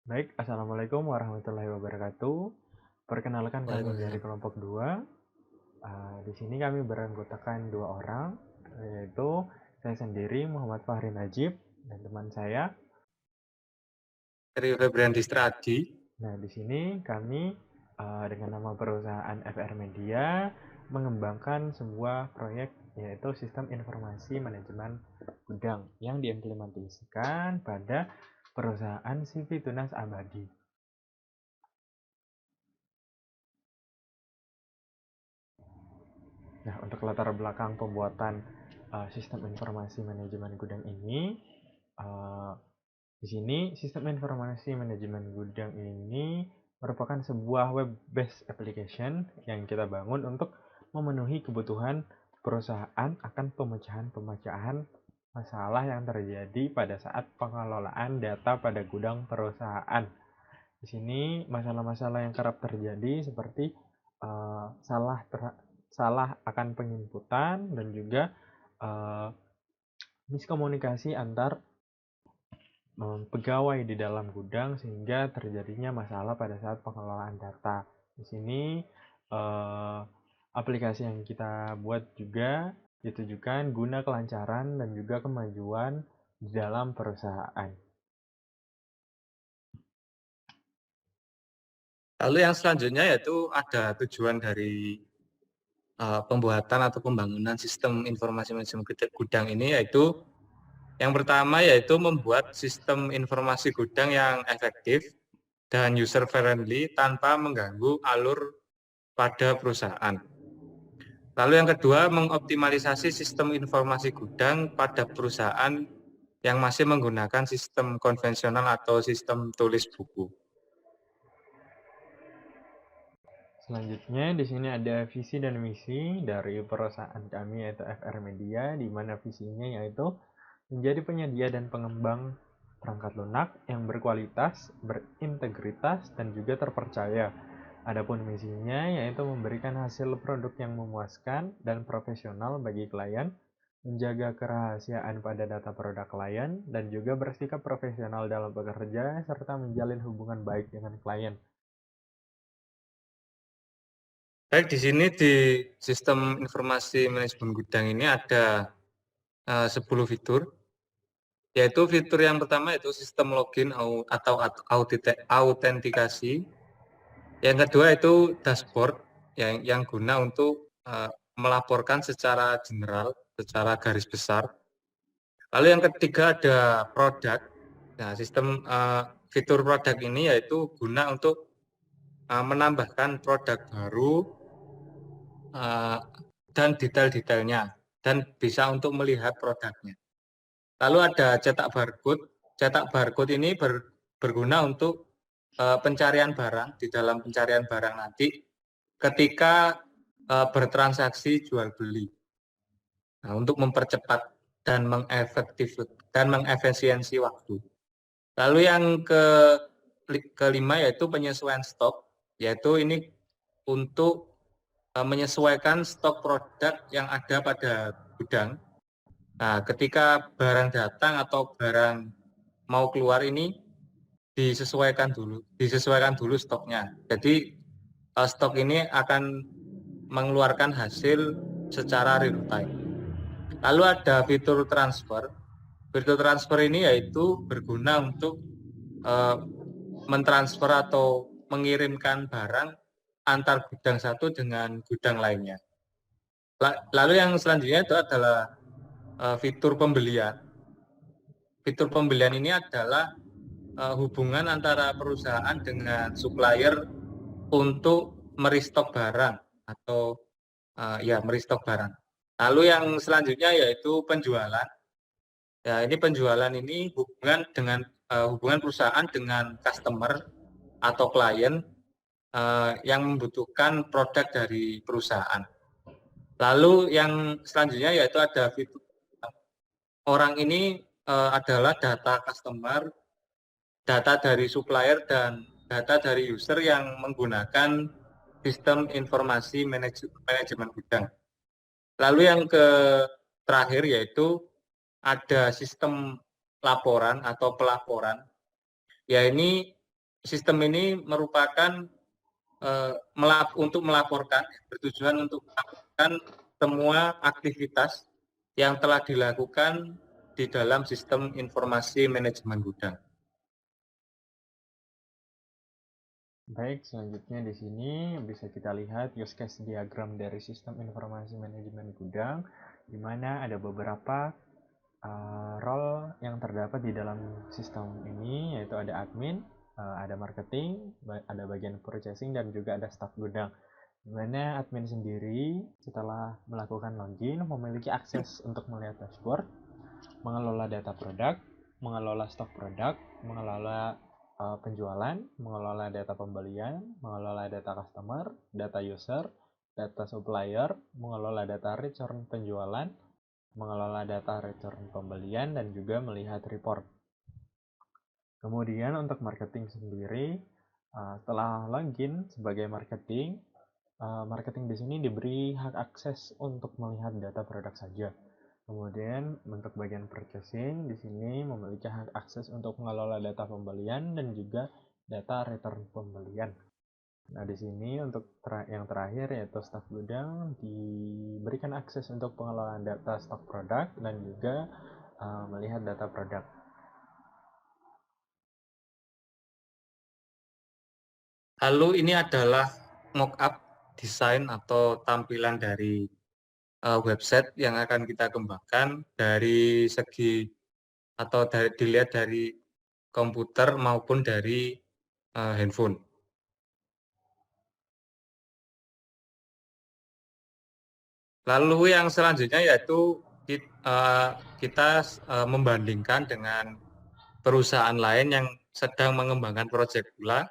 Baik, Assalamualaikum warahmatullahi wabarakatuh. Perkenalkan kami dari Waalaikumsalam. kelompok 2. Di sini kami beranggotakan dua orang, yaitu saya sendiri Muhammad Fahri Najib dan teman saya. Rio Febrian Distradi. Nah, di sini kami dengan nama perusahaan FR Media mengembangkan sebuah proyek yaitu sistem informasi manajemen gudang yang diimplementasikan pada perusahaan CV Tunas Abadi. Nah, untuk latar belakang pembuatan sistem informasi manajemen gudang ini, uh, di sini sistem informasi manajemen gudang ini merupakan sebuah web-based application yang kita bangun untuk memenuhi kebutuhan perusahaan akan pemecahan-pemecahan masalah yang terjadi pada saat pengelolaan data pada gudang perusahaan. Di sini masalah-masalah yang kerap terjadi seperti uh, salah salah akan penginputan dan juga uh, miskomunikasi antar pegawai di dalam gudang sehingga terjadinya masalah pada saat pengelolaan data. Di sini aplikasi yang kita buat juga ditujukan guna kelancaran dan juga kemajuan di dalam perusahaan. Lalu yang selanjutnya yaitu ada tujuan dari pembuatan atau pembangunan sistem informasi manajemen gudang ini, yaitu yang pertama yaitu membuat sistem informasi gudang yang efektif dan user friendly tanpa mengganggu alur pada perusahaan. Lalu yang kedua, mengoptimalisasi sistem informasi gudang pada perusahaan yang masih menggunakan sistem konvensional atau sistem tulis buku. Selanjutnya di sini ada visi dan misi dari perusahaan kami yaitu FR Media, di mana visinya yaitu menjadi penyedia dan pengembang perangkat lunak yang berkualitas, berintegritas, dan juga terpercaya. Adapun misinya yaitu memberikan hasil produk yang memuaskan dan profesional bagi klien, menjaga kerahasiaan pada data produk klien, dan juga bersikap profesional dalam bekerja, serta menjalin hubungan baik dengan klien. Baik, di sini di sistem informasi manajemen gudang ini ada 10 fitur, yaitu fitur yang pertama yaitu sistem login atau autentikasi. Yang kedua itu dashboard yang guna untuk melaporkan secara general, secara garis besar. Lalu yang ketiga ada produk. Nah, sistem fitur produk ini yaitu guna untuk menambahkan produk baru dan detail-detailnya dan bisa untuk melihat produknya. Lalu ada cetak barcode. Cetak barcode ini berguna untuk pencarian barang, di dalam pencarian barang nanti ketika bertransaksi jual beli. Nah, untuk mempercepat dan mengefisiensi waktu. Lalu yang kelima yaitu penyesuaian stok, yaitu ini untuk menyesuaikan stok produk yang ada pada gudang. Nah, ketika barang datang atau barang mau keluar ini disesuaikan dulu stoknya. Jadi stok ini akan mengeluarkan hasil secara real time. Lalu ada fitur transfer. Fitur transfer ini yaitu berguna untuk mentransfer atau mengirimkan barang antar gudang satu dengan gudang lainnya. Lalu yang selanjutnya itu adalah fitur pembelian. Fitur pembelian ini adalah hubungan antara perusahaan dengan supplier untuk merestock barang atau merestock barang. Lalu yang selanjutnya yaitu penjualan. Ya, ini penjualan ini hubungan perusahaan dengan customer atau klien yang membutuhkan produk dari perusahaan. Lalu yang selanjutnya yaitu ada fitur orang ini adalah data customer, data dari supplier, dan data dari user yang menggunakan sistem informasi manajemen gudang. Lalu yang terakhir yaitu ada sistem laporan atau pelaporan. Ya, ini sistem ini merupakan untuk melaporkan, bertujuan untuk melaporkan semua aktivitas yang telah dilakukan di dalam sistem informasi manajemen gudang. Baik, selanjutnya di sini bisa kita lihat use case diagram dari sistem informasi manajemen gudang, di mana ada beberapa role yang terdapat di dalam sistem ini, yaitu ada admin, ada marketing, ada bagian purchasing, dan juga ada staff gudang. Di mana admin sendiri setelah melakukan login memiliki akses untuk melihat dashboard, mengelola data produk, mengelola stok produk, mengelola penjualan, mengelola data pembelian, mengelola data customer, data user, data supplier, mengelola data return penjualan, mengelola data return pembelian, dan juga melihat report. Kemudian untuk marketing sendiri, setelah login sebagai marketing, marketing di sini diberi hak akses untuk melihat data produk saja. Kemudian untuk bagian purchasing di sini memiliki hak akses untuk mengelola data pembelian dan juga data return pembelian. Nah, di sini untuk yang terakhir yaitu staf gudang diberikan akses untuk pengelolaan data stok produk dan juga melihat data produk. Lalu ini adalah mockup desain atau tampilan dari website yang akan kita kembangkan dari segi atau dilihat dari komputer maupun dari handphone. Lalu yang selanjutnya yaitu kita membandingkan dengan perusahaan lain yang sedang mengembangkan proyek pula.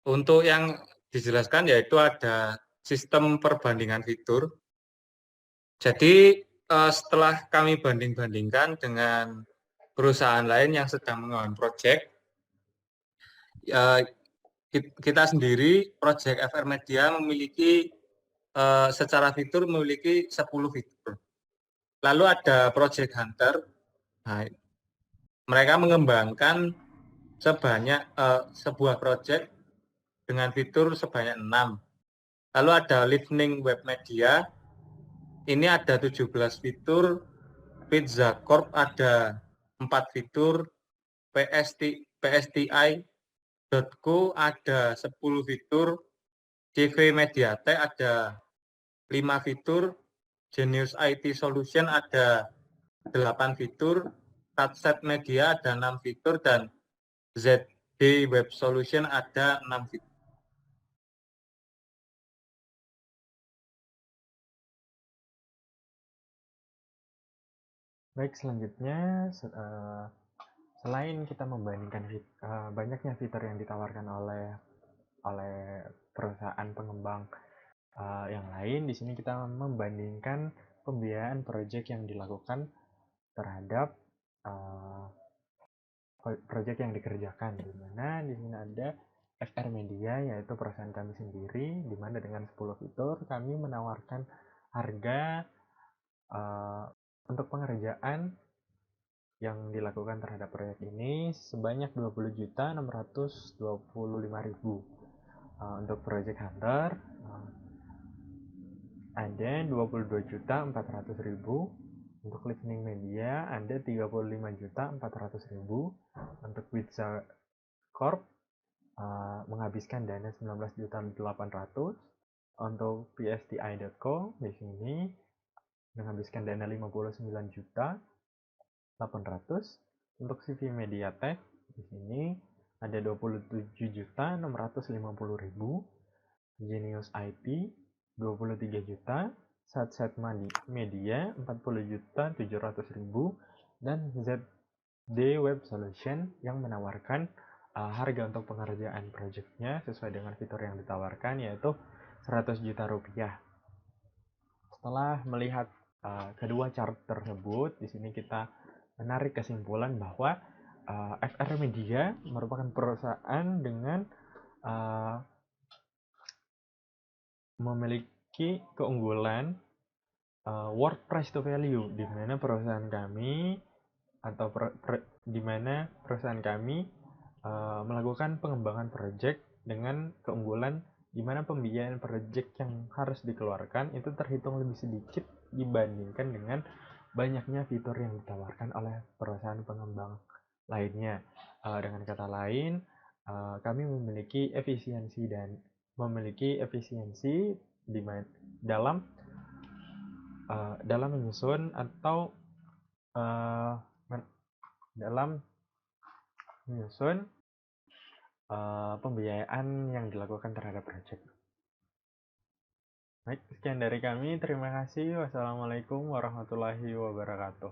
Untuk yang dijelaskan yaitu ada sistem perbandingan fitur. Jadi setelah kami banding-bandingkan dengan perusahaan lain yang sedang mengembangkan proyek, kita sendiri proyek FR Media memiliki secara fitur memiliki 10 fitur. Lalu ada Project Hunter. Nah, mereka mengembangkan sebuah proyek dengan fitur sebanyak 6. Lalu ada Listening Web Media. Ini ada 17 fitur. Pizza Corp ada 4 fitur. PSTI.co ada 10 fitur. CV Mediatek ada 5 fitur. Genius IT Solution ada 8 fitur, Tatset Media ada 6 fitur, dan ZD Web Solution ada 6 fitur. Baik, selanjutnya selain kita membandingkan banyaknya fitur yang ditawarkan oleh perusahaan pengembang yang lain, di sini kita membandingkan pembiayaan proyek yang dilakukan terhadap proyek yang dikerjakan, di mana di sini ada FR Media, yaitu perusahaan kami sendiri, di mana dengan 10 fitur kami menawarkan harga untuk pengerjaan yang dilakukan terhadap proyek ini sebanyak 20.625.000. Untuk Project Hunter ada 22.400.000. Untuk Listening Media ada 35.400.000. Untuk Pizza Corp menghabiskan dana 19.800.000. Untuk PSTI.co di sini menghabiskan dana 59.800.000. Untuk CV Mediatek di sini ada 27.650.000. Genius IT 23 juta, Satset Media 40.700.000, dan ZD Web Solution yang menawarkan harga untuk pengerjaan proyeknya sesuai dengan fitur yang ditawarkan, yaitu 100 juta rupiah. Setelah melihat kedua chart tersebut, di sini kita menarik kesimpulan bahwa FR Media merupakan perusahaan dengan memiliki keunggulan worth price to value, di mana perusahaan kami melakukan pengembangan project dengan keunggulan di mana pembiayaan project yang harus dikeluarkan itu terhitung lebih sedikit dibandingkan dengan banyaknya fitur yang ditawarkan oleh perusahaan pengembang lainnya. Dengan kata lain, kami memiliki efisiensi dalam menyusun atau dalam menyusun pembiayaan yang dilakukan terhadap project. Baik, sekian dari kami. Terima kasih. Wassalamualaikum warahmatullahi wabarakatuh.